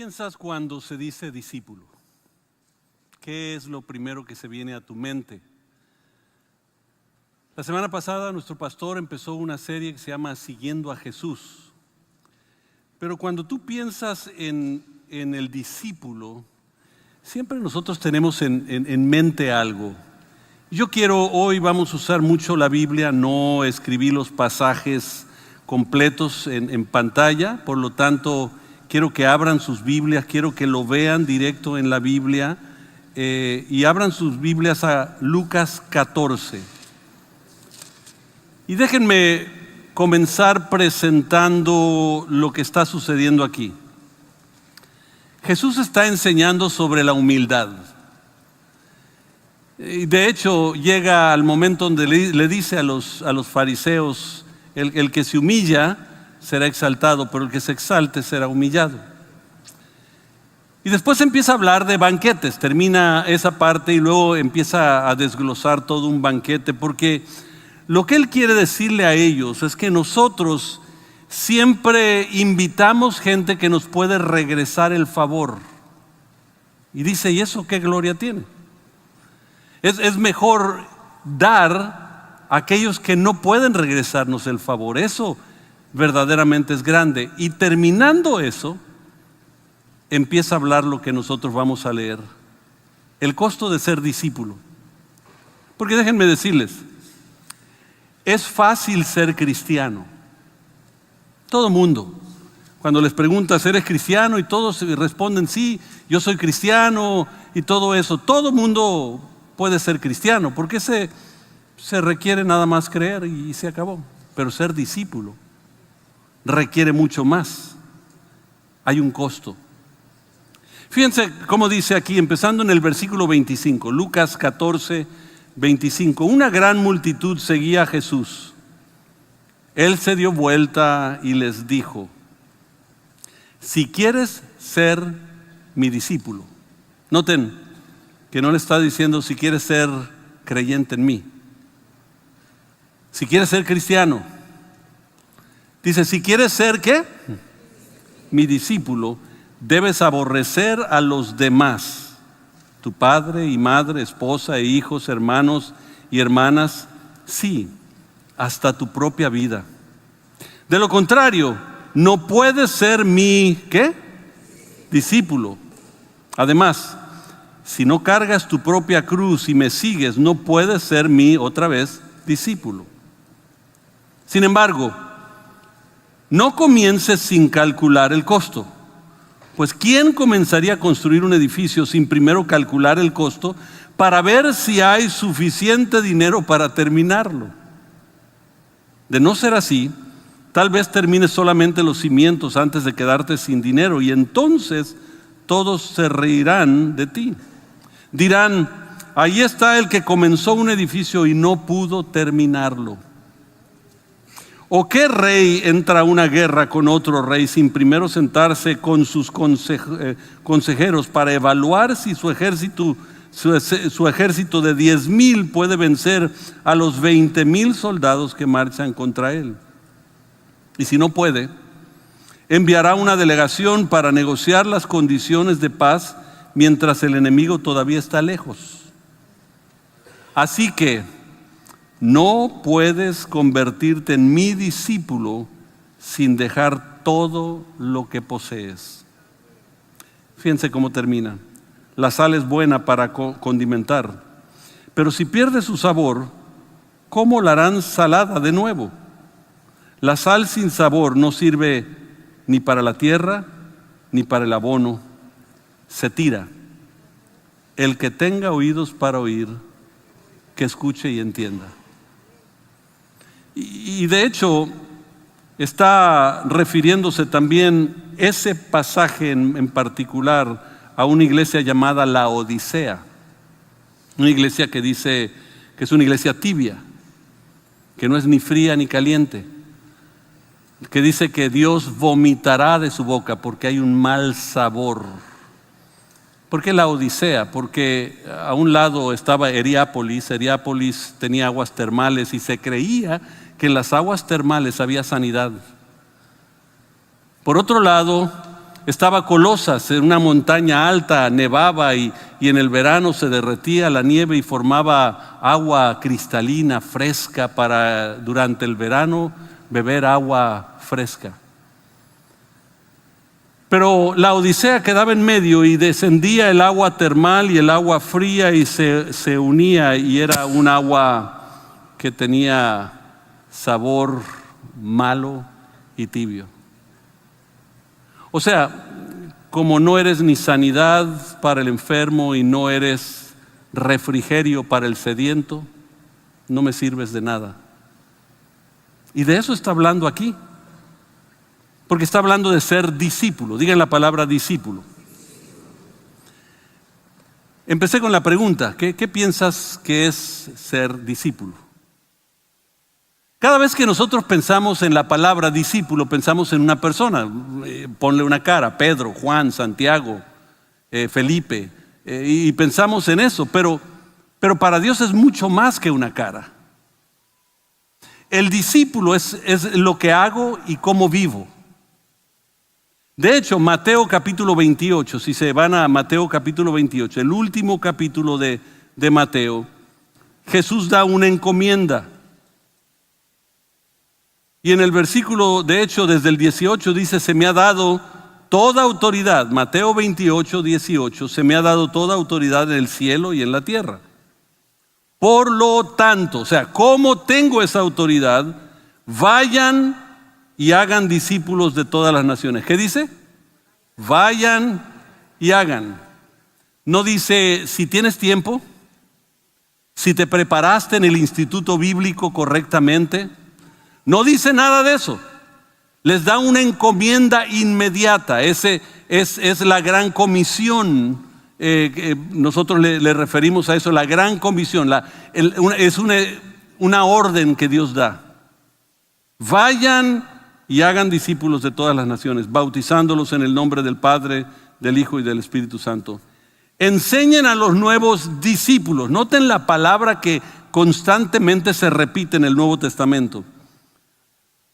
piensas cuando se dice discípulo? ¿Qué es lo primero que se viene a tu mente? La semana pasada nuestro pastor empezó una serie que se llama Siguiendo a Jesús. Pero cuando tú piensas en el discípulo, siempre nosotros tenemos en mente algo. Hoy vamos a usar mucho la Biblia, no escribí los pasajes completos en pantalla, por lo tanto quiero que abran sus Biblias, quiero que lo vean directo en la Biblia y abran sus Biblias a Lucas 14. Y déjenme comenzar presentando lo que está sucediendo aquí. Jesús está enseñando sobre la humildad. Y de hecho llega al momento donde le dice a los fariseos, el que se humilla será exaltado, pero el que se exalte será humillado. Y después empieza a hablar de banquetes, termina esa parte y luego empieza a desglosar todo un banquete, porque lo que él quiere decirle a ellos es que nosotros siempre invitamos gente que nos puede regresar el favor. Y dice, ¿y eso qué gloria tiene? Es mejor dar a aquellos que no pueden regresarnos el favor. Eso verdaderamente es grande. Y terminando eso, empieza a hablar lo que nosotros vamos a leer. El costo de ser discípulo. Porque déjenme decirles, es fácil ser cristiano. Todo mundo, cuando les preguntas, ¿eres cristiano? Y todos responden, sí, yo soy cristiano y todo eso. Todo mundo puede ser cristiano, porque se requiere nada más creer y se acabó. Pero ser discípulo requiere mucho más. Hay un costo. Fíjense cómo dice aquí, empezando en el versículo 25, Lucas 14, 25. Una gran multitud seguía a Jesús. Él se dio vuelta y les dijo, si quieres ser mi discípulo. Noten que no le está diciendo si quieres ser creyente en mí. Si quieres ser cristiano. Dice, si quieres ser ¿qué? Mi discípulo, debes aborrecer a los demás. Tu padre y madre, esposa e hijos, hermanos y hermanas, sí, hasta tu propia vida. De lo contrario, no puedes ser mi ¿qué? Discípulo. Además, si no cargas tu propia cruz y me sigues, no puedes ser mi, otra vez, discípulo. Sin embargo, no comiences sin calcular el costo. Pues ¿quién comenzaría a construir un edificio sin primero calcular el costo para ver si hay suficiente dinero para terminarlo? De no ser así, tal vez termines solamente los cimientos antes de quedarte sin dinero y entonces todos se reirán de ti. Dirán, ahí está el que comenzó un edificio y no pudo terminarlo. ¿O qué rey entra a una guerra con otro rey sin primero sentarse con sus consejeros para evaluar si su ejército de 10,000 puede vencer a los 20,000 soldados que marchan contra él? Y si no puede, enviará una delegación para negociar las condiciones de paz mientras el enemigo todavía está lejos. Así que no puedes convertirte en mi discípulo sin dejar todo lo que posees. Fíjense cómo termina. La sal es buena para condimentar, pero si pierde su sabor, ¿cómo la harán salada de nuevo? La sal sin sabor no sirve ni para la tierra ni para el abono. Se tira. El que tenga oídos para oír, que escuche y entienda. Y de hecho está refiriéndose también ese pasaje en particular a una iglesia llamada la Odisea. Una iglesia que dice que es una iglesia tibia, que no es ni fría ni caliente, que dice que Dios vomitará de su boca porque hay un mal sabor. ¿Por qué la Odisea? Porque a un lado estaba Heriápolis tenía aguas termales y se creía que en las aguas termales había sanidad. Por otro lado estaba Colosas, en una montaña alta, nevaba y en el verano se derretía la nieve y formaba agua cristalina, fresca, para durante el verano beber agua fresca. Pero la Odisea quedaba en medio y descendía el agua termal y el agua fría y se unía, y era un agua que tenía sabor malo y tibio. O sea, como no eres ni sanidad para el enfermo y no eres refrigerio para el sediento, no me sirves de nada. Y de eso está hablando aquí. Porque está hablando de ser discípulo. Digan la palabra discípulo. Empecé con la pregunta: ¿qué piensas que es ser discípulo? Cada vez que nosotros pensamos en la palabra discípulo, pensamos en una persona. Ponle una cara: Pedro, Juan, Santiago, Felipe. Y pensamos en eso. Pero para Dios es mucho más que una cara. El discípulo es lo que hago y cómo vivo. De hecho, Mateo capítulo 28, si se van a Mateo capítulo 28, el último capítulo de Mateo, Jesús da una encomienda. Y en el versículo, de hecho, desde el 18 dice: se me ha dado toda autoridad. Mateo 28, 18, se me ha dado toda autoridad en el cielo y en la tierra. Por lo tanto, o sea, ¿cómo tengo esa autoridad? Vayan y hagan discípulos de todas las naciones. ¿Qué dice? Vayan y hagan. No dice si tienes tiempo, si te preparaste en el instituto bíblico correctamente. No dice nada de eso. Les da una encomienda inmediata. Ese es la gran comisión. Nosotros le referimos a eso, la gran comisión. Es una orden que Dios da. Vayan y hagan discípulos de todas las naciones, bautizándolos en el nombre del Padre, del Hijo y del Espíritu Santo. Enseñen a los nuevos discípulos. Noten la palabra que constantemente se repite en el Nuevo Testamento.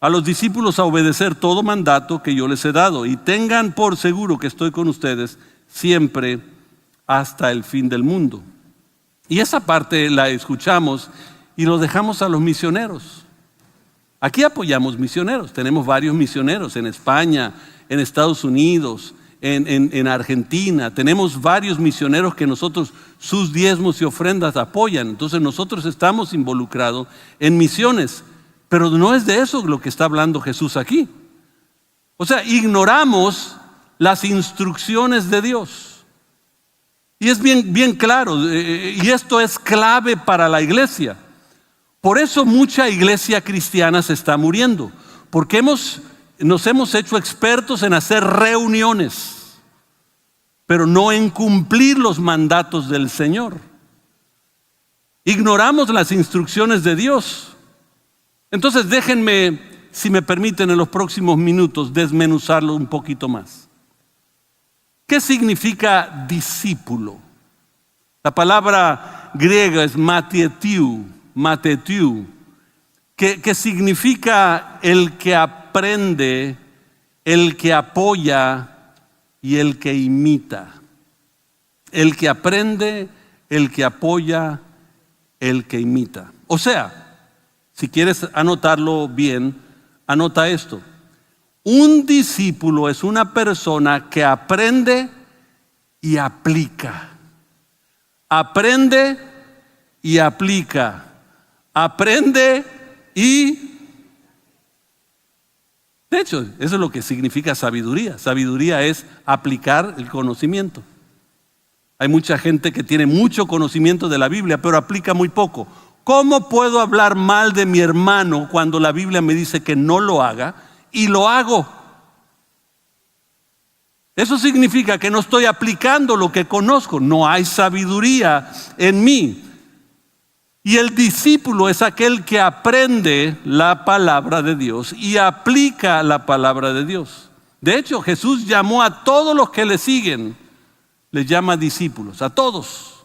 A los discípulos a obedecer todo mandato que yo les he dado, y tengan por seguro que estoy con ustedes siempre hasta el fin del mundo. Y esa parte la escuchamos y lo dejamos a los misioneros. Aquí apoyamos misioneros, tenemos varios misioneros en España, en Estados Unidos, en Argentina. Tenemos varios misioneros que nosotros, sus diezmos y ofrendas apoyan. Entonces nosotros estamos involucrados en misiones, pero no es de eso lo que está hablando Jesús aquí. O sea, ignoramos las instrucciones de Dios. Y es bien claro, y esto es clave para la iglesia. Por eso mucha iglesia cristiana se está muriendo, porque nos hemos hecho expertos en hacer reuniones, pero no en cumplir los mandatos del Señor. Ignoramos las instrucciones de Dios. Entonces déjenme, si me permiten, en los próximos minutos desmenuzarlo un poquito más. ¿Qué significa discípulo? La palabra griega es mathetiu, que significa el que aprende, el que apoya y el que imita. El que aprende, el que apoya, el que imita. O sea, si quieres anotarlo bien, anota esto. Un discípulo es una persona que aprende y aplica. Aprende y aplica. Aprende y... De hecho, eso es lo que significa sabiduría. Sabiduría es aplicar el conocimiento. Hay mucha gente que tiene mucho conocimiento de la Biblia, pero aplica muy poco. ¿Cómo puedo hablar mal de mi hermano cuando la Biblia me dice que no lo haga y lo hago? Eso significa que no estoy aplicando lo que conozco. No hay sabiduría en mí. Y el discípulo es aquel que aprende la palabra de Dios y aplica la palabra de Dios. De hecho, Jesús llamó a todos los que le siguen, les llama discípulos, a todos.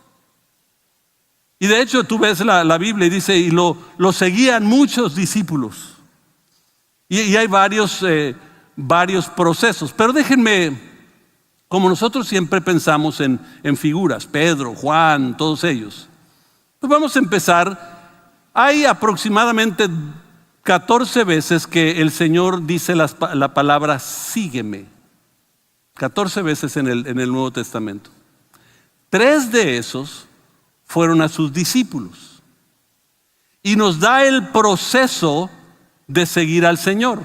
Y de hecho tú ves la Biblia y dice, y lo seguían muchos discípulos. Y hay varios procesos. Pero déjenme como nosotros siempre pensamos en figuras, Pedro, Juan, todos ellos. Pues vamos a empezar. Hay aproximadamente 14 veces que el Señor dice la palabra sígueme. 14 veces en el Nuevo Testamento. 3 de esos fueron a sus discípulos. Y nos da el proceso de seguir al Señor.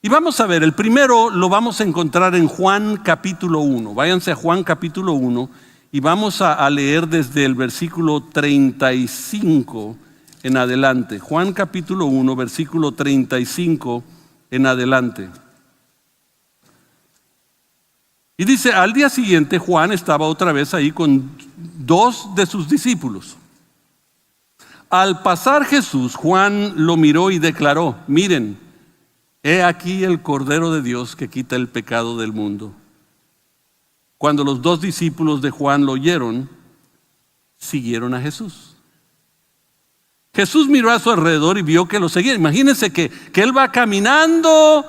Y vamos a ver, el primero lo vamos a encontrar en Juan capítulo 1. Váyanse a Juan capítulo 1 y vamos a leer desde el versículo 35 en adelante. Juan capítulo 1, versículo 35 en adelante. Y dice, al día siguiente Juan estaba otra vez ahí con 2 de sus discípulos. Al pasar Jesús, Juan lo miró y declaró, miren, he aquí el Cordero de Dios que quita el pecado del mundo. Cuando los 2 discípulos de Juan lo oyeron, siguieron a Jesús. Jesús miró a su alrededor y vio que lo seguían. Imagínense que él va caminando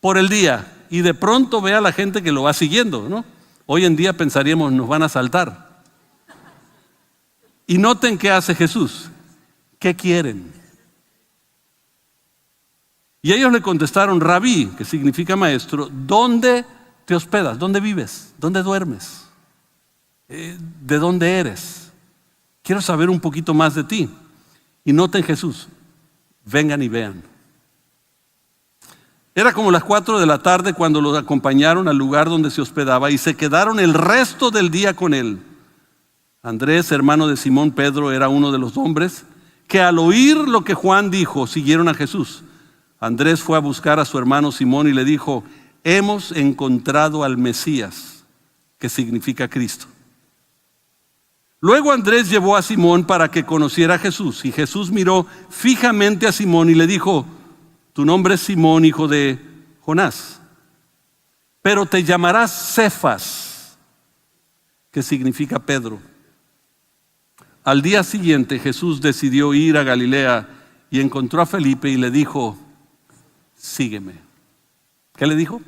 por el día y de pronto ve a la gente que lo va siguiendo, ¿no? Hoy en día pensaríamos, nos van a asaltar. Y noten qué hace Jesús. ¿Qué quieren? Y ellos le contestaron, Rabí, que significa maestro, ¿dónde te hospedas? ¿Dónde vives? ¿Dónde duermes? ¿De dónde eres? Quiero saber un poquito más de ti. Y noten Jesús, vengan y vean. Era como las 4 de la tarde cuando los acompañaron al lugar donde se hospedaba y se quedaron el resto del día con él. Andrés, hermano de Simón Pedro, era uno de los hombres que al oír lo que Juan dijo, siguieron a Jesús. Andrés fue a buscar a su hermano Simón y le dijo, hemos encontrado al Mesías, que significa Cristo. Luego Andrés llevó a Simón para que conociera a Jesús y Jesús miró fijamente a Simón y le dijo, tu nombre es Simón, hijo de Jonás, pero te llamarás Cefas, que significa Pedro. Al día siguiente Jesús decidió ir a Galilea y encontró a Felipe y le dijo, sígueme. ¿Qué le dijo?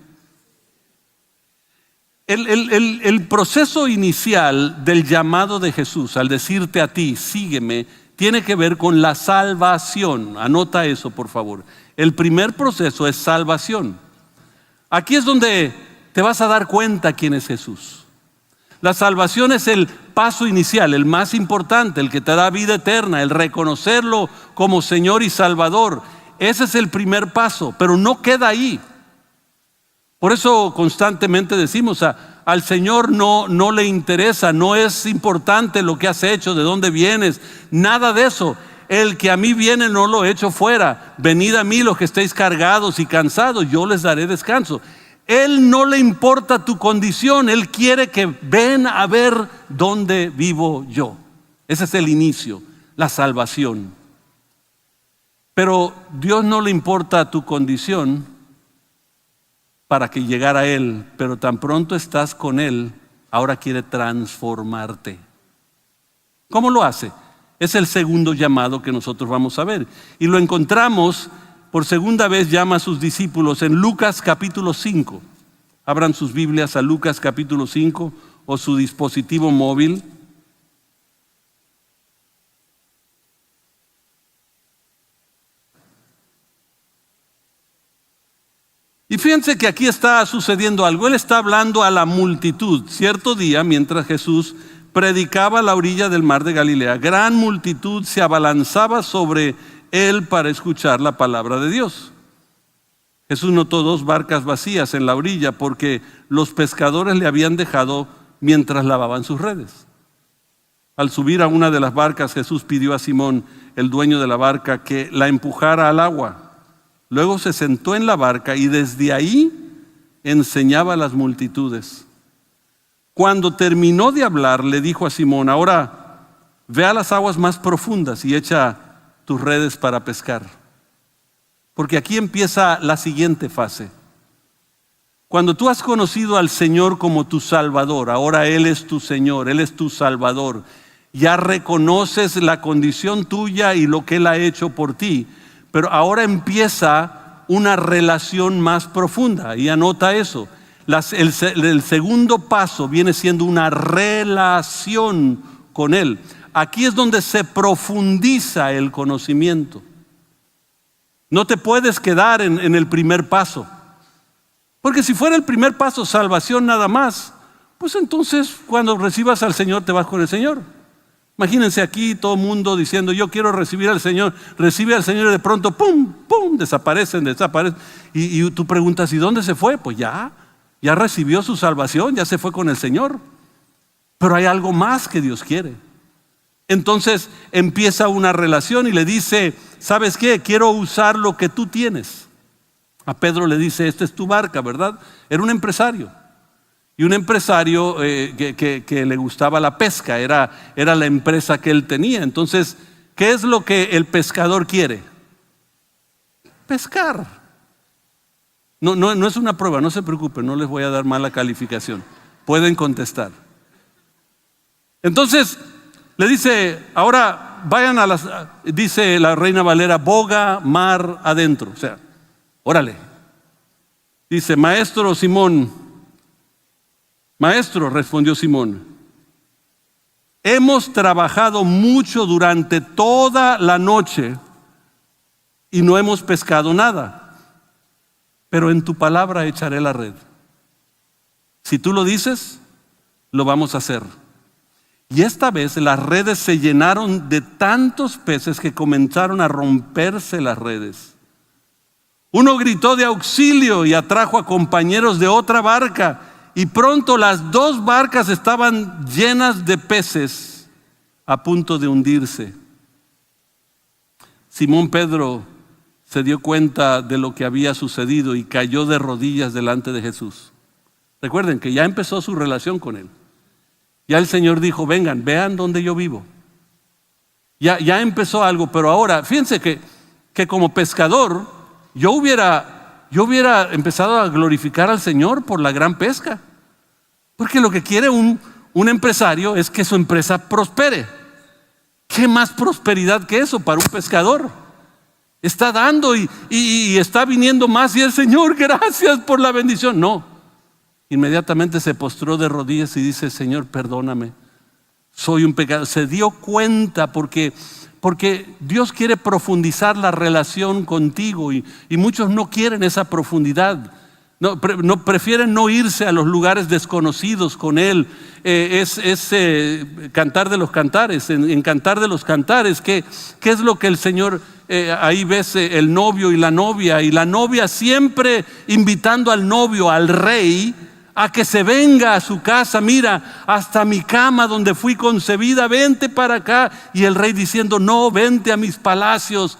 El proceso inicial del llamado de Jesús al decirte a ti, sígueme, tiene que ver con la salvación. Anota eso, por favor. El primer proceso es salvación. Aquí es donde te vas a dar cuenta quién es Jesús. La salvación es el paso inicial, el más importante, el que te da vida eterna, el reconocerlo como Señor y Salvador. Ese es el primer paso, pero no queda ahí. Por eso constantemente decimos, al Señor no le interesa, no es importante lo que has hecho, de dónde vienes, nada de eso. El que a mí viene no lo echo fuera. Venid a mí los que estéis cargados y cansados, yo les daré descanso. Él no le importa tu condición, Él quiere que ven a ver dónde vivo yo. Ese es el inicio, la salvación. Pero Dios no le importa tu condición para que llegara a Él, pero tan pronto estás con Él, ahora quiere transformarte. ¿Cómo lo hace? Es el segundo llamado que nosotros vamos a ver. Y lo encontramos, por segunda vez llama a sus discípulos en Lucas capítulo 5. Abran sus Biblias a Lucas capítulo 5 o su dispositivo móvil. Y fíjense que aquí está sucediendo algo. Él está hablando a la multitud. Cierto día, mientras Jesús predicaba a la orilla del mar de Galilea, gran multitud se abalanzaba sobre él para escuchar la palabra de Dios. Jesús notó 2 barcas vacías en la orilla porque los pescadores le habían dejado mientras lavaban sus redes. Al subir a una de las barcas, Jesús pidió a Simón, el dueño de la barca, que la empujara al agua. Luego se sentó en la barca y desde ahí enseñaba a las multitudes. Cuando terminó de hablar, le dijo a Simón, ahora ve a las aguas más profundas y echa tus redes para pescar. Porque aquí empieza la siguiente fase. Cuando tú has conocido al Señor como tu Salvador, ahora Él es tu Señor, Él es tu Salvador, ya reconoces la condición tuya y lo que Él ha hecho por ti, pero ahora empieza una relación más profunda, y anota eso. El segundo paso viene siendo una relación con Él. Aquí es donde se profundiza el conocimiento. No te puedes quedar en el primer paso. Porque si fuera el primer paso, salvación nada más, pues entonces cuando recibas al Señor te vas con el Señor. Imagínense aquí todo el mundo diciendo, yo quiero recibir al Señor, recibe al Señor y de pronto, ¡pum!, ¡pum!, desaparecen. Y tú preguntas, ¿y dónde se fue? Pues ya recibió su salvación, ya se fue con el Señor. Pero hay algo más que Dios quiere. Entonces empieza una relación y le dice, ¿sabes qué? Quiero usar lo que tú tienes. A Pedro le dice, esta es tu barca, ¿verdad? Era un empresario. Y un empresario que le gustaba la pesca, era la empresa que él tenía. Entonces, ¿qué es lo que el pescador quiere? Pescar. No es una prueba, no se preocupen, no les voy a dar mala calificación. Pueden contestar. Entonces, le dice, ahora vayan dice la Reina Valera, boga mar adentro. O sea, órale. Dice, maestro Simón. Maestro, respondió Simón, hemos trabajado mucho durante toda la noche y no hemos pescado nada, pero en tu palabra echaré la red. Si tú lo dices, lo vamos a hacer. Y esta vez las redes se llenaron de tantos peces que comenzaron a romperse las redes. Uno gritó de auxilio y atrajo a compañeros de otra barca. Y pronto las dos barcas estaban llenas de peces a punto de hundirse. Simón Pedro se dio cuenta de lo que había sucedido y cayó de rodillas delante de Jesús. Recuerden que ya empezó su relación con Él. Ya el Señor dijo, vengan, vean dónde yo vivo. Ya empezó algo, pero ahora, fíjense que como pescador, yo hubiera empezado a glorificar al Señor por la gran pesca. Porque lo que quiere un empresario es que su empresa prospere. ¿Qué más prosperidad que eso para un pescador? Está dando y está viniendo más y el Señor, gracias por la bendición. No, inmediatamente se postró de rodillas y dice, Señor, perdóname, soy un pecador. Se dio cuenta porque Dios quiere profundizar la relación contigo y muchos no quieren esa profundidad. No, prefieren no irse a los lugares desconocidos con Él. Cantar de los cantares. En Cantar de los Cantares, ¿qué es lo que el Señor, ahí ves el novio y la novia siempre invitando al novio, al rey, a que se venga a su casa? Mira, hasta mi cama donde fui concebida, vente para acá. Y el rey diciendo, no, vente a mis palacios,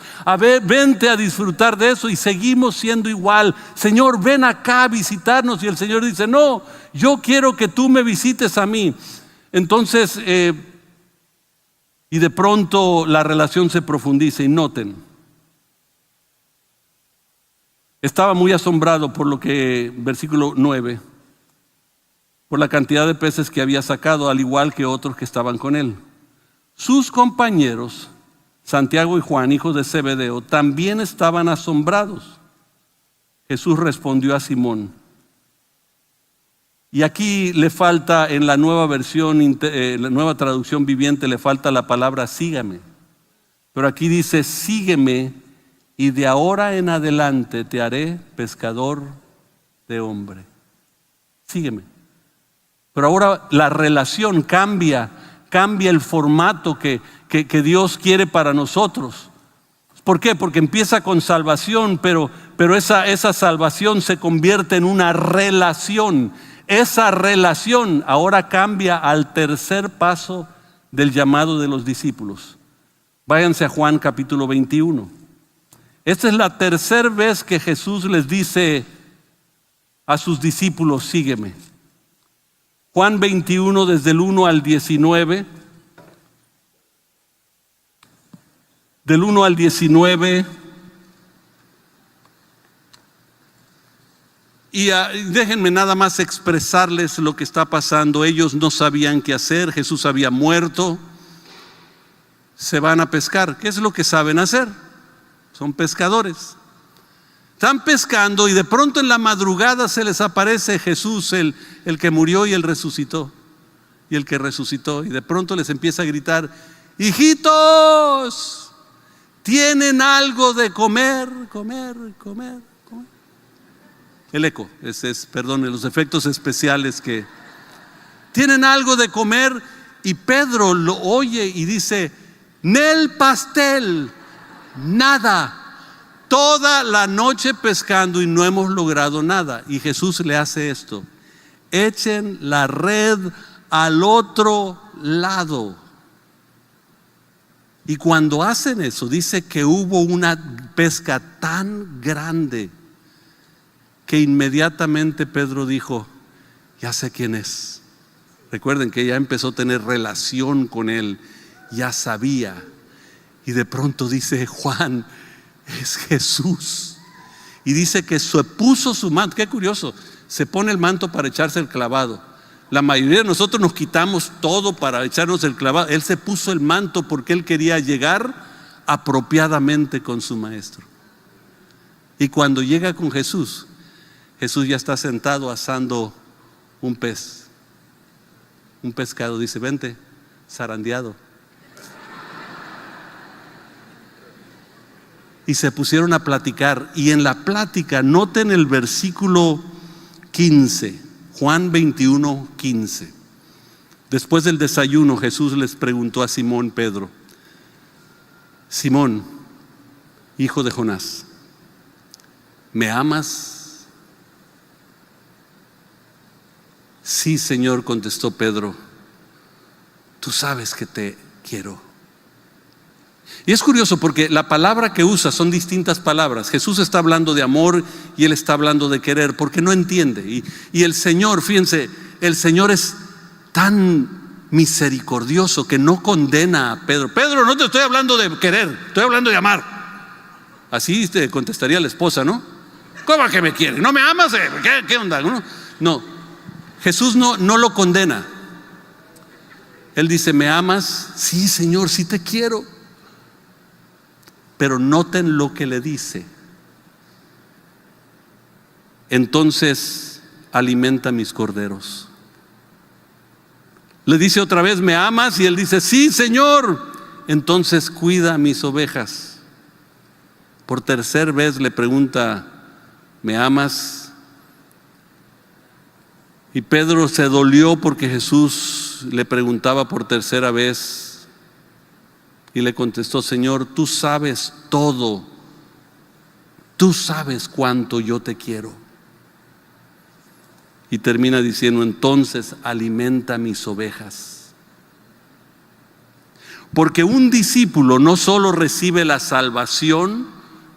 vente a disfrutar de eso. Y seguimos siendo igual. Señor, ven acá a visitarnos. Y el Señor dice, no, yo quiero que tú me visites a mí. Entonces, y de pronto la relación se profundiza. Y noten, estaba muy asombrado por lo que, versículo 9, por la cantidad de peces que había sacado, al igual que otros que estaban con él. Sus compañeros, Santiago y Juan, hijos de Zebedeo, también estaban asombrados. Jesús respondió a Simón. Y aquí le falta, en la nueva versión, la nueva traducción viviente, le falta la palabra sígame. Pero aquí dice, sígueme y de ahora en adelante te haré pescador de hombre. Sígueme. Pero ahora la relación cambia el formato que Dios quiere para nosotros. ¿Por qué? Porque empieza con salvación, pero esa salvación se convierte en una relación. Esa relación ahora cambia al tercer paso del llamado de los discípulos. Váyanse a Juan capítulo 21. Esta es la tercera vez que Jesús les dice a sus discípulos, sígueme. Juan 21, desde el 1 al 19. Del 1 al 19. Y déjenme nada más expresarles lo que está pasando. Ellos no sabían qué hacer. Jesús había muerto. Se van a pescar. ¿Qué es lo que saben hacer? Son pescadores. Están pescando y de pronto en la madrugada se les aparece Jesús, el que murió y el resucitó. Y el que resucitó. Y de pronto les empieza a gritar: hijitos, ¿tienen algo de comer? Comer. El eco, perdón, los efectos especiales que... ¿Tienen algo de comer? Y Pedro lo oye y dice: Nel pastel, nada. Toda la noche pescando y no hemos logrado nada. Y Jesús le hace esto: echen la red al otro lado. Y cuando hacen eso, dice que hubo una pesca tan grande que inmediatamente Pedro dijo: ya sé quién es. Recuerden que ya empezó a tener relación con él, ya sabía. Y de pronto dice: Juan, es Jesús. Y dice que se puso su manto. Qué curioso, se pone el manto para echarse el clavado. La mayoría de nosotros nos quitamos todo para echarnos el clavado. Él se puso el manto porque él quería llegar apropiadamente con su maestro. Y cuando llega con Jesús, Jesús ya está sentado asando un pez, un pescado. Dice: vente, zarandeado. Y se pusieron a platicar. Y en la plática, noten el versículo 15, Juan 21, 15. Después del desayuno, Jesús les preguntó a Simón Pedro: Simón, hijo de Jonás, ¿me amas? Sí, Señor, contestó Pedro, tú sabes que te quiero. Y es curioso porque la palabra que usa son distintas palabras. Jesús está hablando de amor y él está hablando de querer, porque no entiende. Y el Señor, fíjense, el Señor es tan misericordioso que no condena a Pedro. Pedro, no te estoy hablando de querer, estoy hablando de amar. Así te contestaría la esposa, ¿no? ¿Cómo que me quiere? ¿No me amas? ¿Qué onda? No, Jesús no lo condena. Él dice: ¿me amas? Sí, Señor, sí te quiero. Pero noten lo que le dice: entonces alimenta mis corderos. Le dice otra vez: ¿me amas? Y él dice: sí, Señor. Entonces cuida mis ovejas. Por tercera vez le pregunta: ¿me amas? Y Pedro se dolió porque Jesús le preguntaba por tercera vez. Y le contestó: Señor, tú sabes todo. Tú sabes cuánto yo te quiero. Y termina diciendo: entonces alimenta mis ovejas. Porque un discípulo no solo recibe la salvación,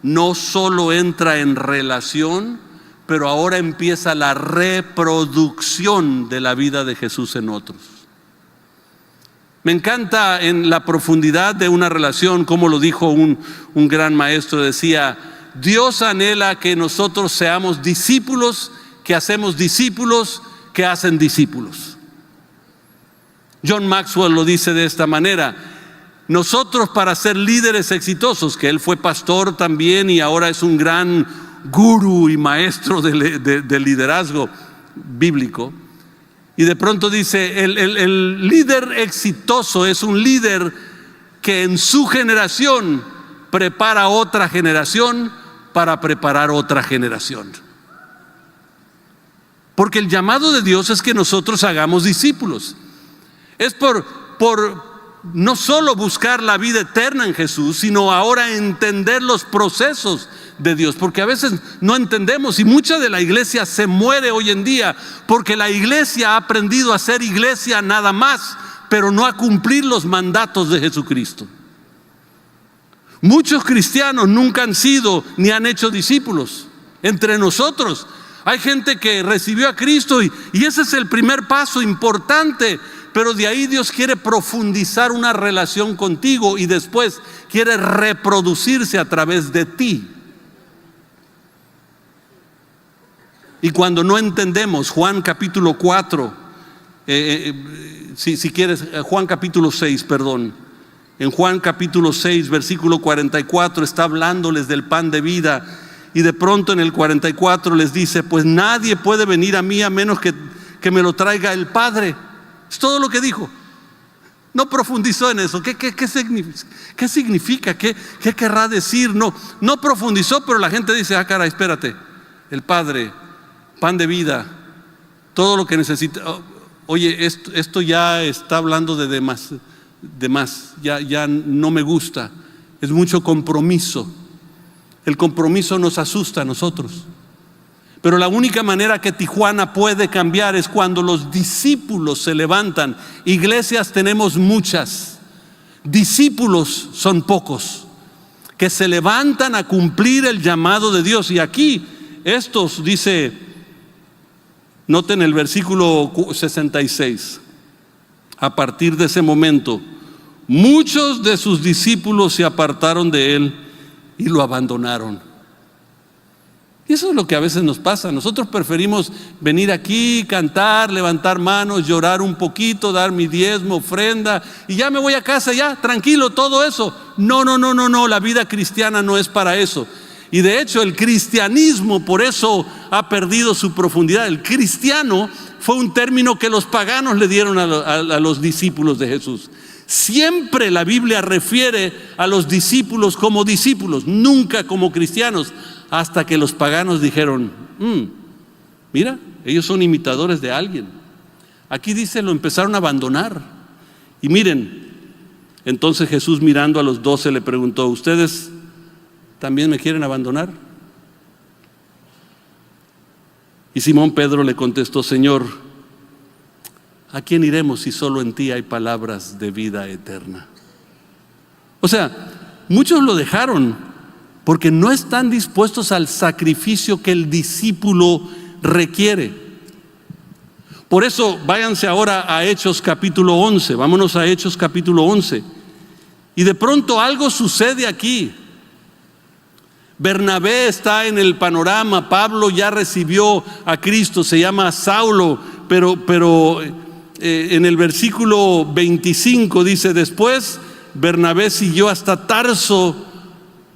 no solo entra en relación, pero ahora empieza la reproducción de la vida de Jesús en otros. Me encanta en la profundidad de una relación, como lo dijo un gran maestro, decía: Dios anhela que nosotros seamos discípulos, que hacemos discípulos, que hacen discípulos. John Maxwell lo dice de esta manera: nosotros, para ser líderes exitosos, que él fue pastor también y ahora es un gran gurú y maestro de liderazgo bíblico. Y de pronto dice: el líder exitoso es un líder que en su generación prepara a otra generación para preparar otra generación. Porque el llamado de Dios es que nosotros hagamos discípulos. Es por no solo buscar la vida eterna en Jesús, sino ahora entender los procesos de Dios, porque a veces no entendemos, y mucha de la iglesia se muere hoy en día porque la iglesia ha aprendido a ser iglesia nada más, pero no a cumplir los mandatos de Jesucristo. Muchos cristianos nunca han sido ni han hecho discípulos. Entre nosotros hay gente que recibió a Cristo y ese es el primer paso importante, pero de ahí Dios quiere profundizar una relación contigo y después quiere reproducirse a través de ti. Y cuando no entendemos, Juan capítulo 4, si quieres, Juan capítulo 6, perdón. En Juan capítulo 6, versículo 44, está hablándoles del pan de vida. y de pronto en el 44 les dice, pues nadie puede venir a mí a menos que me lo traiga el Padre. Es todo lo que dijo. No profundizó en eso. ¿Qué significa? ¿Qué querrá decir? No profundizó, pero la gente dice, caray, espérate, el Padre, pan de vida, todo lo que necesita. Oye, esto ya está hablando de más, ya no me gusta. Es mucho compromiso. El compromiso nos asusta a nosotros. Pero la única manera que Tijuana puede cambiar es cuando los discípulos se levantan. Iglesias tenemos muchas, discípulos son pocos, que se levantan a cumplir el llamado de Dios. Y aquí estos, dice, noten el versículo 66, a partir de ese momento, muchos de sus discípulos se apartaron de él y lo abandonaron. Y eso es lo que a veces nos pasa. Nosotros preferimos venir aquí, cantar, levantar manos, llorar un poquito, dar mi diezmo, ofrenda, y ya me voy a casa, ya, tranquilo, todo eso. No, la vida cristiana no es para eso. Y de hecho el cristianismo por eso ha perdido su profundidad. El cristiano fue un término que los paganos le dieron a los discípulos de Jesús. Siempre la Biblia refiere a los discípulos como discípulos, nunca como cristianos. Hasta que los paganos dijeron, mira, ellos son imitadores de alguien. Aquí dice, lo empezaron a abandonar. Y miren, entonces Jesús mirando a los 12 le preguntó, ¿ustedes también me quieren abandonar? Y Simón Pedro le contestó, Señor, ¿a quién iremos si solo en ti hay palabras de vida eterna? O sea, muchos lo dejaron porque no están dispuestos al sacrificio que el discípulo requiere. Por eso váyanse ahora a Hechos capítulo 11, vámonos a Hechos capítulo 11. Y de pronto algo sucede aquí. Bernabé está en el panorama, Pablo ya recibió a Cristo, se llama Saulo, pero en el versículo 25 dice, después Bernabé siguió hasta Tarso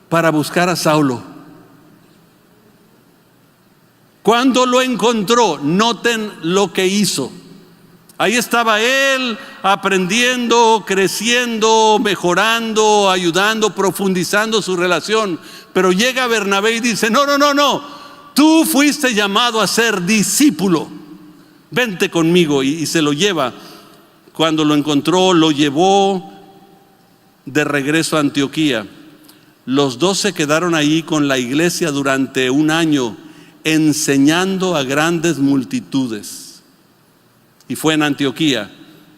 para buscar a Saulo. Cuando lo encontró, noten lo que hizo. Ahí estaba él aprendiendo, creciendo, mejorando, ayudando, profundizando su relación. Pero llega Bernabé y dice, no, tú fuiste llamado a ser discípulo. Vente conmigo, y se lo lleva. Cuando lo encontró, lo llevó de regreso a Antioquía. Los 12 quedaron ahí con la iglesia durante un año, enseñando a grandes multitudes. Y fue en Antioquía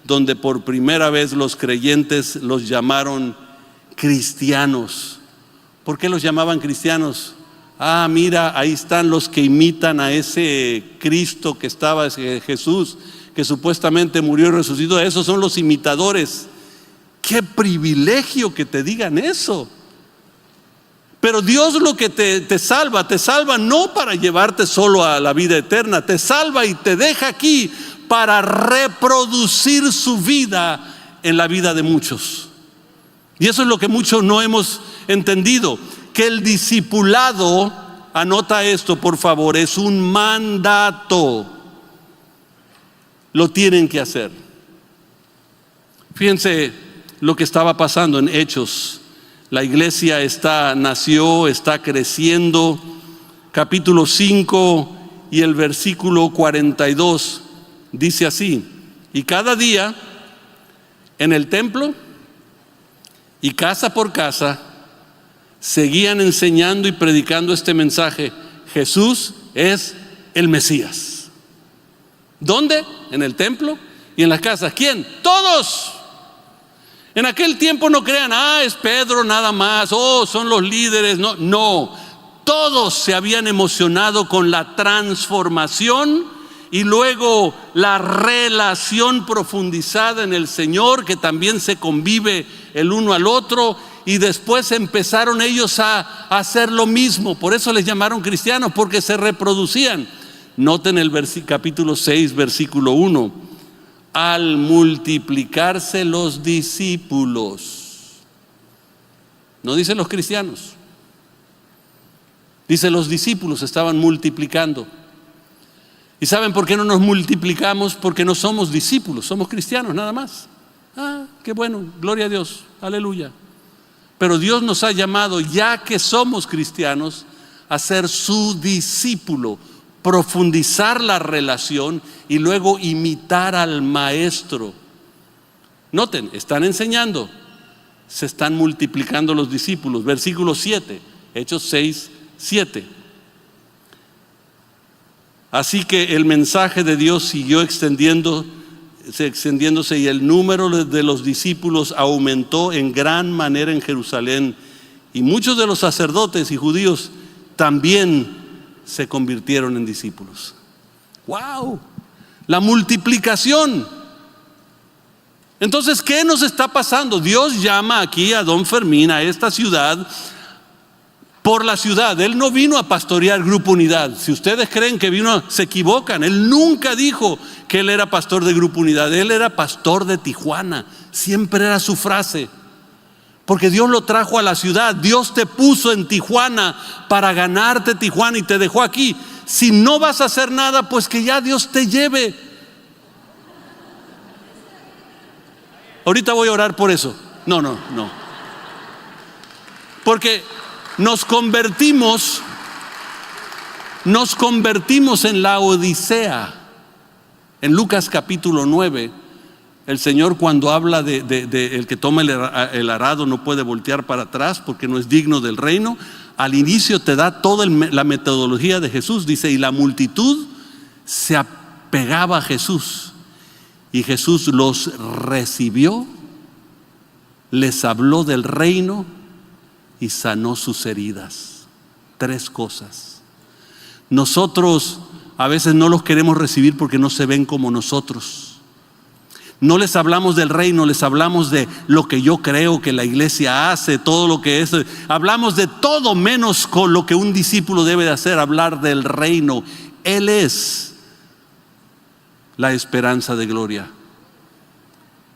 donde por primera vez los creyentes los llamaron cristianos. ¿Por qué los llamaban cristianos? Mira, ahí están los que imitan a ese Cristo que estaba, ese Jesús, que supuestamente murió y resucitó. Esos son los imitadores. ¡Qué privilegio que te digan eso! Pero Dios lo que te salva no para llevarte solo a la vida eterna, te salva y te deja aquí para reproducir su vida en la vida de muchos. Y eso es lo que muchos no hemos entendido, que el discipulado, anota esto por favor, es un mandato. Lo tienen que hacer. Fíjense lo que estaba pasando en Hechos. La iglesia nació, está creciendo. Capítulo 5 y el versículo 42 dice así: y cada día en el templo y casa por casa seguían enseñando y predicando este mensaje: Jesús es el Mesías. ¿Dónde? En el templo y en las casas. ¿Quién? Todos. En aquel tiempo no crean, es Pedro nada más, son los líderes. No, todos se habían emocionado con la transformación y luego la relación profundizada en el Señor, que también se convive el uno al otro, y después empezaron ellos a hacer lo mismo. Por eso les llamaron cristianos, porque se reproducían. Noten el capítulo 6, versículo 1. Al multiplicarse los discípulos, no dicen los cristianos, Dice, los discípulos estaban multiplicando. ¿Y saben por qué no nos multiplicamos? Porque no somos discípulos, somos cristianos nada más. Qué bueno, gloria a Dios, aleluya. Pero Dios nos ha llamado, ya que somos cristianos, a ser su discípulo, profundizar la relación y luego imitar al maestro. Noten, están enseñando, se están multiplicando los discípulos. Versículo 7, Hechos 6, 7. Así que el mensaje de Dios siguió extendiéndose y el número de los discípulos aumentó en gran manera en Jerusalén. Y muchos de los sacerdotes y judíos también se convirtieron en discípulos. ¡Wow! La multiplicación. Entonces, ¿qué nos está pasando? Dios llama aquí a don Fermín, a esta ciudad, por la ciudad. Él no vino a pastorear Grupo Unidad. Si ustedes creen que vino, se equivocan. Él nunca dijo que él era pastor de Grupo Unidad. Él era pastor de Tijuana. Siempre era su frase. Porque Dios lo trajo a la ciudad. Dios te puso en Tijuana para ganarte Tijuana y te dejó aquí. Si no vas a hacer nada, pues que ya Dios te lleve. Ahorita voy a orar por eso. No. Porque nos convertimos en la Odisea. En Lucas capítulo 9, el Señor, cuando habla de el que toma el arado no puede voltear para atrás porque no es digno del reino, al inicio te da toda la metodología de Jesús. Dice, y la multitud se apegaba a Jesús y Jesús los recibió, les habló del reino y sanó sus heridas. 3 cosas. Nosotros a veces no los queremos recibir porque no se ven como nosotros. No les hablamos del reino, les hablamos de lo que yo creo que la iglesia hace, todo lo que es. Hablamos de todo menos con lo que un discípulo debe de hacer, hablar del reino. Él es la esperanza de gloria.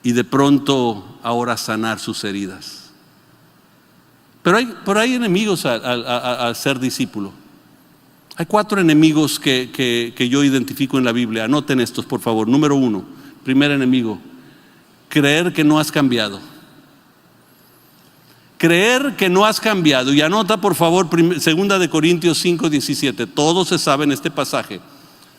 Y de pronto ahora sanar sus heridas. Pero hay enemigos al ser discípulo. Hay 4 enemigos que yo identifico en la Biblia. Anoten estos, por favor. Número 1, primer enemigo: creer que no has cambiado. Creer que no has cambiado. Y anota, por favor, 2 Corintios 5, 17. Todos se saben este pasaje.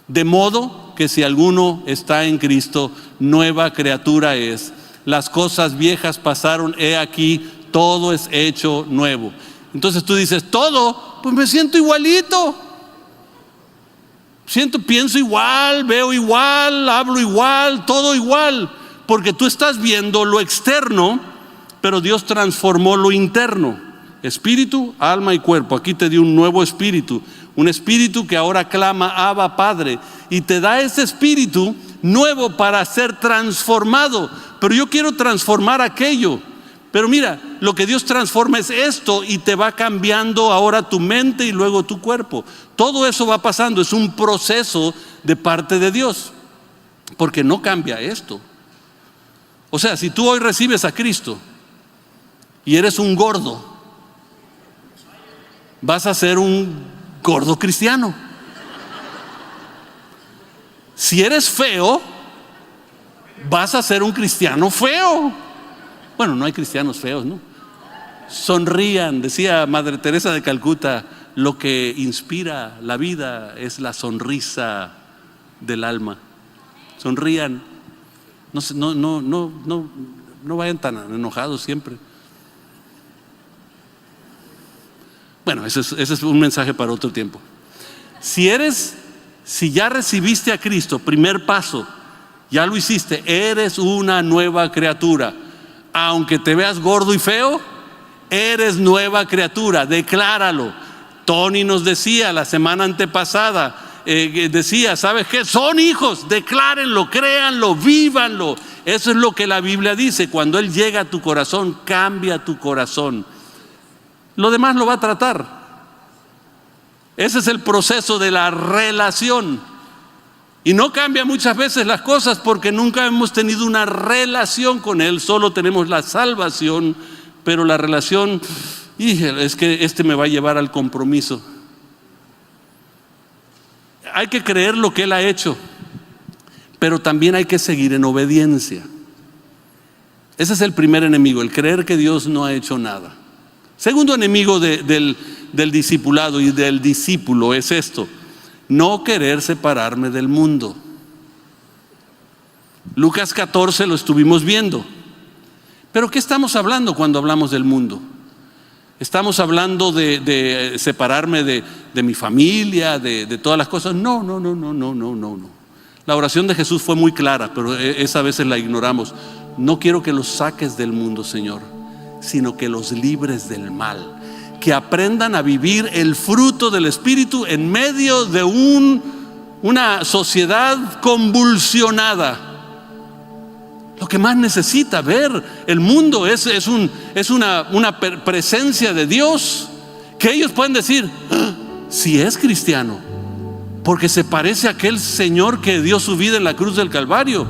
De modo que si alguno está en Cristo, nueva criatura es. Las cosas viejas pasaron, he aquí, todo es hecho nuevo. Entonces tú dices, ¿todo? Pues me siento igualito. Pienso igual, veo igual, hablo igual, todo igual. Porque tú estás viendo lo externo, pero Dios transformó lo interno. Espíritu, alma y cuerpo. Aquí te dio un nuevo espíritu. Un espíritu que ahora clama, Abba, Padre. Y te da ese espíritu nuevo para ser transformado. Pero yo quiero transformar aquello. Pero mira, lo que Dios transforma es esto y te va cambiando ahora tu mente y luego tu cuerpo. Todo eso va pasando, es un proceso de parte de Dios. Porque no cambia esto. O sea, si tú hoy recibes a Cristo y eres un gordo, vas a ser un gordo cristiano. Si eres feo, vas a ser un cristiano feo. Bueno, no hay cristianos feos, ¿no? Sonrían, decía Madre Teresa de Calcuta, lo que inspira la vida es la sonrisa del alma. Sonrían, no vayan tan enojados siempre. Bueno, ese es un mensaje para otro tiempo. Si ya recibiste a Cristo, primer paso, ya lo hiciste, eres una nueva criatura. Aunque te veas gordo y feo, eres nueva criatura, decláralo. Tony nos decía la semana antepasada, decía, ¿sabes qué? Son hijos, declárenlo, créanlo, vívanlo. Eso es lo que la Biblia dice. Cuando Él llega a tu corazón, cambia tu corazón. Lo demás lo va a tratar. Ese es el proceso de la relación. Y no cambia muchas veces las cosas porque nunca hemos tenido una relación con Él. Solo tenemos la salvación, pero la relación, es que me va a llevar al compromiso. hay que creer lo que Él ha hecho, pero también hay que seguir en obediencia. Ese es el primer enemigo, el creer que Dios no ha hecho nada. Segundo enemigo del discipulado y del discípulo es esto: no querer separarme del mundo. Lucas 14 lo estuvimos viendo. Pero ¿qué estamos hablando cuando hablamos del mundo? ¿Estamos hablando de separarme de mi familia, de todas las cosas? No. La oración de Jesús fue muy clara, pero esa a veces la ignoramos. No quiero que los saques del mundo, Señor, sino que los libres del mal. Que aprendan a vivir el fruto del Espíritu en medio de una sociedad convulsionada. Lo que más necesita ver el mundo es una presencia de Dios, que ellos pueden decir: ¡ah! Si es cristiano, porque se parece a aquel Señor que dio su vida en la cruz del Calvario.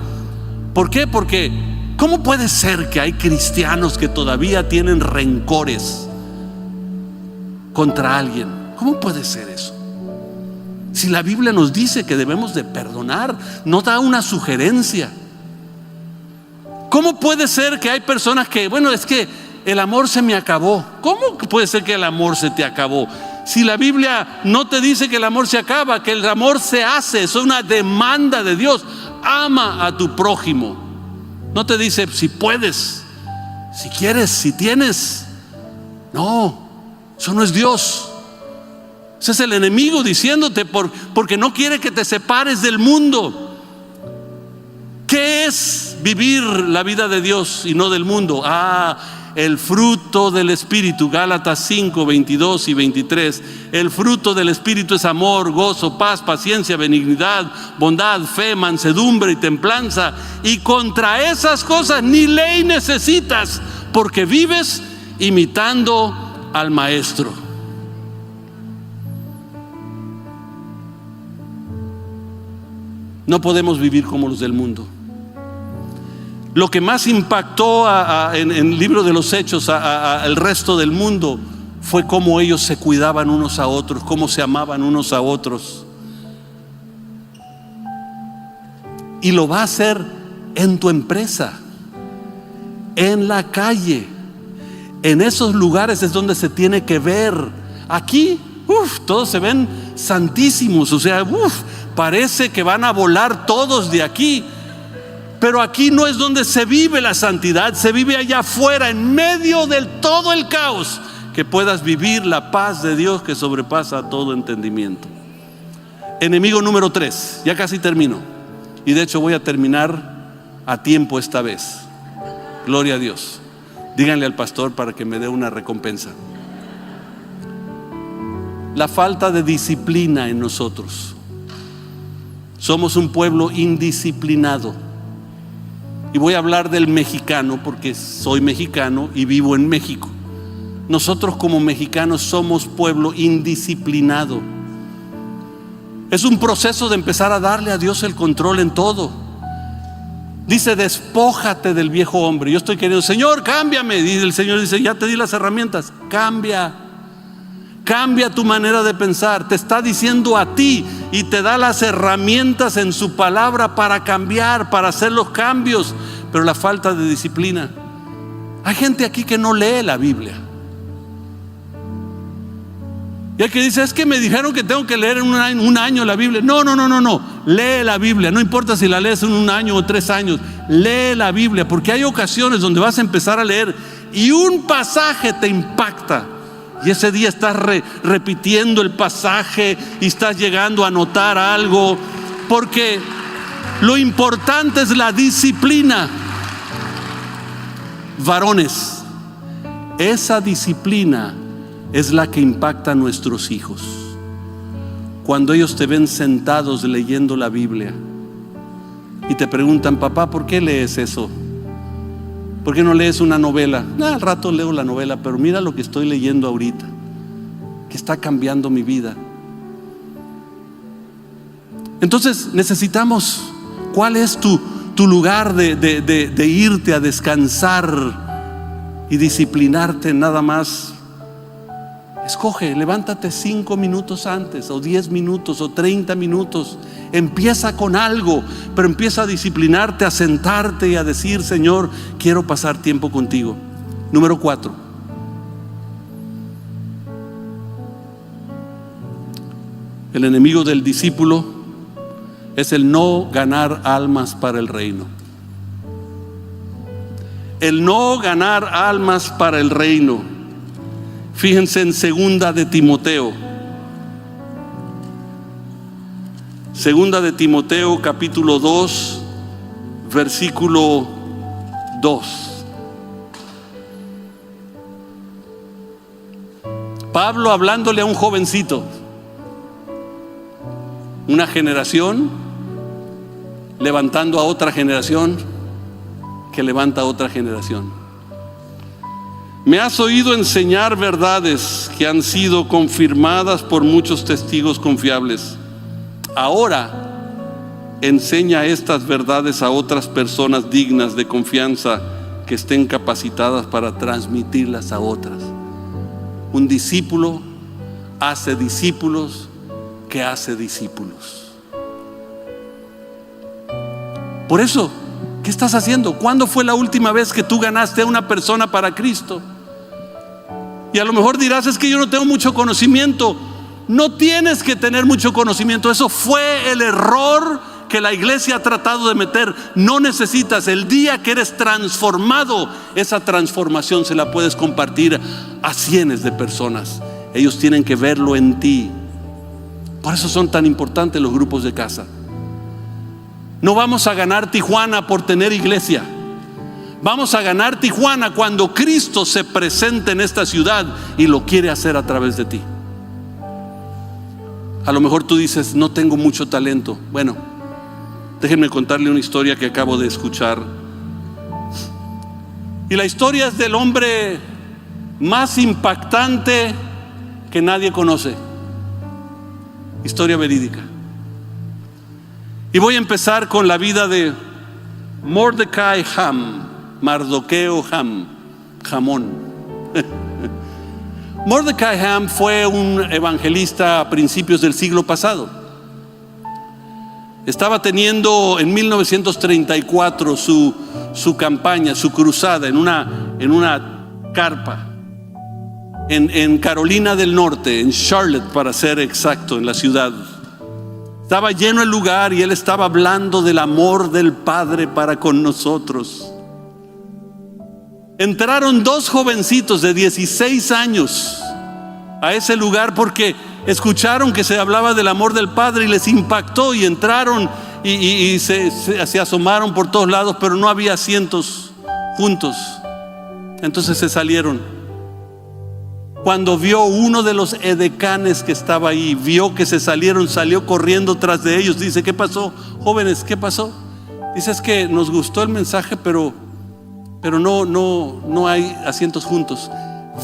¿Por qué? Porque ¿cómo puede ser que hay cristianos que todavía tienen rencores contra alguien? ¿Cómo puede ser eso? Si la Biblia nos dice que debemos de perdonar, no da una sugerencia. ¿Cómo puede ser que hay personas que, bueno, es que el amor se me acabó? ¿Cómo puede ser que el amor se te acabó? Si la Biblia no te dice que el amor se acaba, que el amor se hace, es una demanda de Dios. Ama a tu prójimo. No te dice si puedes, si quieres, si tienes. No, eso no es Dios. Ese es el enemigo diciéndote porque no quiere que te separes del mundo. ¿Qué es vivir la vida de Dios y no del mundo? El fruto del Espíritu, Gálatas 5, 22 y 23. El fruto del Espíritu es amor, gozo, paz, paciencia, benignidad, bondad, fe, mansedumbre y templanza. Y contra esas cosas ni ley necesitas, porque vives imitando al Maestro. No podemos vivir como los del mundo. Lo que más impactó en el libro de los Hechos al resto del mundo fue cómo ellos se cuidaban unos a otros, cómo se amaban unos a otros. Y lo va a hacer en tu empresa, en la calle, en esos lugares es donde se tiene que ver. Aquí, todos se ven santísimos, o sea, parece que van a volar todos de aquí. Pero aquí no es donde se vive la santidad, se vive allá afuera, en medio de todo el caos, que puedas vivir la paz de Dios que sobrepasa todo entendimiento. Enemigo número 3, ya casi termino. Y de hecho voy a terminar a tiempo esta vez. Gloria a Dios. Díganle al pastor para que me dé una recompensa. La falta de disciplina en nosotros. Somos un pueblo indisciplinado. Y voy a hablar del mexicano porque soy mexicano y vivo en México. Nosotros como mexicanos somos pueblo indisciplinado. Es un proceso de empezar a darle a Dios el control en todo. Dice: despójate del viejo hombre. Yo estoy queriendo: Señor, cámbiame. Y el Señor dice: ya te di las herramientas. Cambia tu manera de pensar. Te está diciendo a ti y te da las herramientas en su palabra para cambiar, para hacer los cambios. Pero la falta de disciplina. Hay gente aquí que no lee la Biblia. Y hay que dice: es que me dijeron que tengo que leer en un año la Biblia. No. Lee la Biblia. No importa si la lees en 1 año o 3 años. Lee la Biblia, porque hay ocasiones donde vas a empezar a leer y un pasaje te impacta. Y ese día estás repitiendo el pasaje y estás llegando a notar algo, porque lo importante es la disciplina. Varones, esa disciplina es la que impacta a nuestros hijos. Cuando ellos te ven sentados leyendo la Biblia y te preguntan: papá, ¿por qué lees eso? ¿Por qué no lees una novela? Al rato leo la novela, pero mira lo que estoy leyendo ahorita, que está cambiando mi vida. Entonces necesitamos, ¿cuál es tu lugar de irte a descansar y disciplinarte? Nada más Escoge, levántate 5 minutos antes, o 10 minutos, o 30 minutos. Empieza con algo, pero empieza a disciplinarte, a sentarte y a decir: Señor, quiero pasar tiempo contigo. Número 4. El enemigo del discípulo es el no ganar almas para el reino. El no ganar almas para el reino. Fíjense en Segunda de Timoteo. Segunda de Timoteo, capítulo 2, versículo 2. Pablo hablándole a un jovencito. Una generación levantando a otra generación que levanta a otra generación. Me has oído enseñar verdades que han sido confirmadas por muchos testigos confiables. Ahora enseña estas verdades a otras personas dignas de confianza que estén capacitadas para transmitirlas a otras. Un discípulo hace discípulos que hace discípulos. Por eso, ¿qué estás haciendo? ¿Cuándo fue la última vez que tú ganaste a una persona para Cristo? Y a lo mejor dirás: es que yo no tengo mucho conocimiento. No tienes que tener mucho conocimiento. Eso fue el error que la iglesia ha tratado de meter. No necesitas. El día que eres transformado, esa transformación se la puedes compartir a cientos de personas. Ellos tienen que verlo en ti. Por eso son tan importantes los grupos de casa. No vamos a ganar Tijuana por tener iglesia. Vamos a ganar Tijuana cuando Cristo se presente en esta ciudad y lo quiere hacer a través de ti. A lo mejor tú dices: no tengo mucho talento. Bueno, déjenme contarle una historia que acabo de escuchar. Y la historia es del hombre más impactante que nadie conoce. Historia verídica. Y voy a empezar con la vida de Mordecai Ham. Mardoqueo Ham, jamón. Mordecai Ham fue un evangelista a principios del siglo pasado. Estaba teniendo en 1934 su campaña, su cruzada en una carpa en Carolina del Norte, en Charlotte para ser exacto, en la ciudad. Estaba lleno el lugar y él estaba hablando del amor del Padre para con nosotros. Entraron 2 jovencitos de 16 años a ese lugar porque escucharon que se hablaba del amor del Padre y les impactó, y entraron y se asomaron por todos lados, pero no había asientos juntos. Entonces se salieron. Cuando vio uno de los edecanes que estaba ahí, vio que se salieron, salió corriendo tras de ellos. Dice: ¿qué pasó, jóvenes? ¿Qué pasó? Dice: es que nos gustó el mensaje, pero no hay asientos juntos.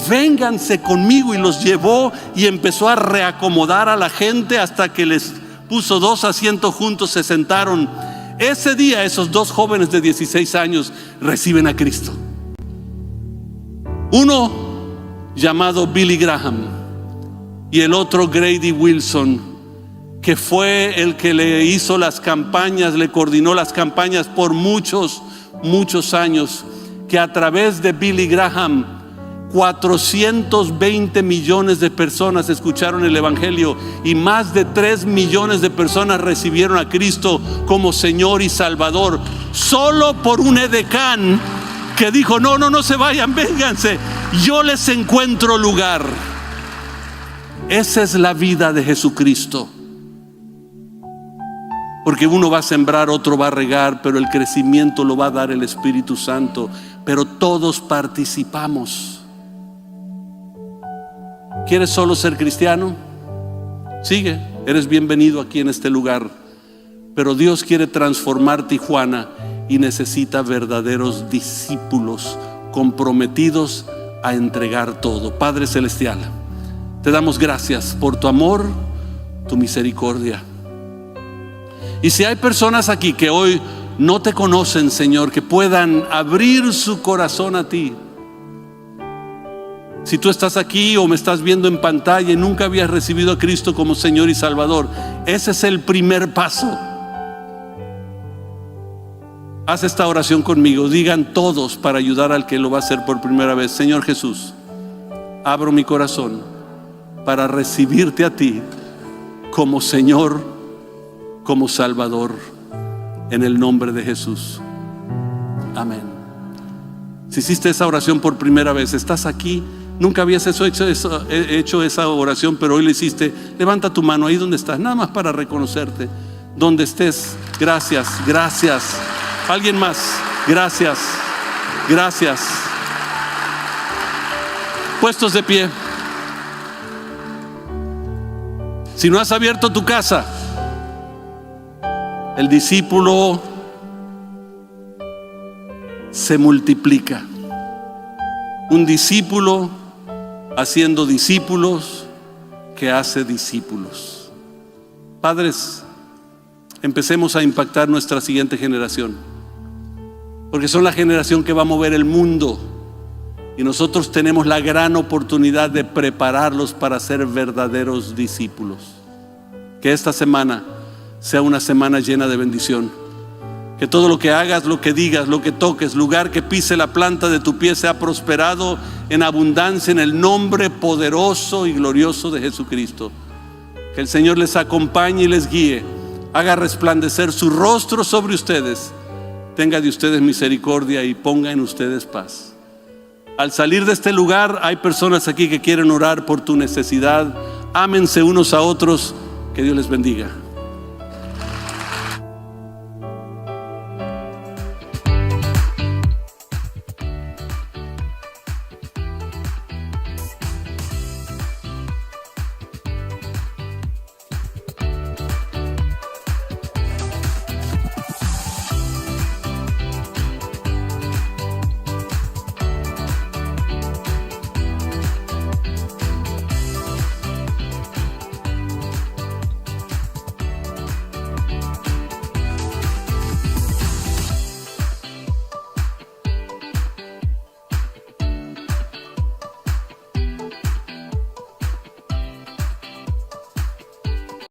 Vénganse conmigo. Y los llevó y empezó a reacomodar a la gente hasta que les puso 2 asientos juntos. Se sentaron. Ese día esos 2 jóvenes de 16 años reciben a Cristo. Uno llamado Billy Graham y el otro Grady Wilson, que fue el que le hizo las campañas, le coordinó las campañas por muchos años, que a través de Billy Graham 420 millones de personas escucharon el evangelio y más de 3 millones de personas recibieron a Cristo como Señor y Salvador, solo por un edecán que dijo: no se vayan, vénganse, yo les encuentro lugar. Esa es la vida de Jesucristo. Porque uno va a sembrar, otro va a regar, pero el crecimiento lo va a dar el Espíritu Santo. Pero todos participamos. ¿Quieres solo ser cristiano? Sigue, eres bienvenido aquí en este lugar. Pero Dios quiere transformar Tijuana y necesita verdaderos discípulos comprometidos a entregar todo. Padre Celestial, te damos gracias por tu amor, tu misericordia. Y si hay personas aquí que hoy no te conocen, Señor, que puedan abrir su corazón a ti. Si tú estás aquí o me estás viendo en pantalla y nunca habías recibido a Cristo como Señor y Salvador, ese es el primer paso. Haz esta oración conmigo. Digan todos para ayudar al que lo va a hacer por primera vez. Señor Jesús, abro mi corazón para recibirte a ti como Señor, como Salvador, en el nombre de Jesús. Amén. Si hiciste esa oración por primera vez, estás aquí, nunca habías hecho esa oración, pero hoy lo hiciste, levanta tu mano ahí donde estás, nada más para reconocerte. Donde estés, gracias, gracias. Alguien más, gracias, gracias. Puestos de pie. Si no has abierto tu casa, el discípulo se multiplica. Un discípulo haciendo discípulos que hace discípulos. Padres, empecemos a impactar nuestra siguiente generación, porque son la generación que va a mover el mundo, y nosotros tenemos la gran oportunidad de prepararlos para ser verdaderos discípulos. Que esta semana sea una semana llena de bendición. Que todo lo que hagas, lo que digas, lo que toques, lugar que pise la planta de tu pie sea prosperado en abundancia en el nombre poderoso y glorioso de Jesucristo. Que el Señor les acompañe y les guíe, haga resplandecer su rostro sobre ustedes, tenga de ustedes misericordia y ponga en ustedes paz. Al salir de este lugar, hay personas aquí que quieren orar por tu necesidad. Ámense unos a otros. Que Dios les bendiga.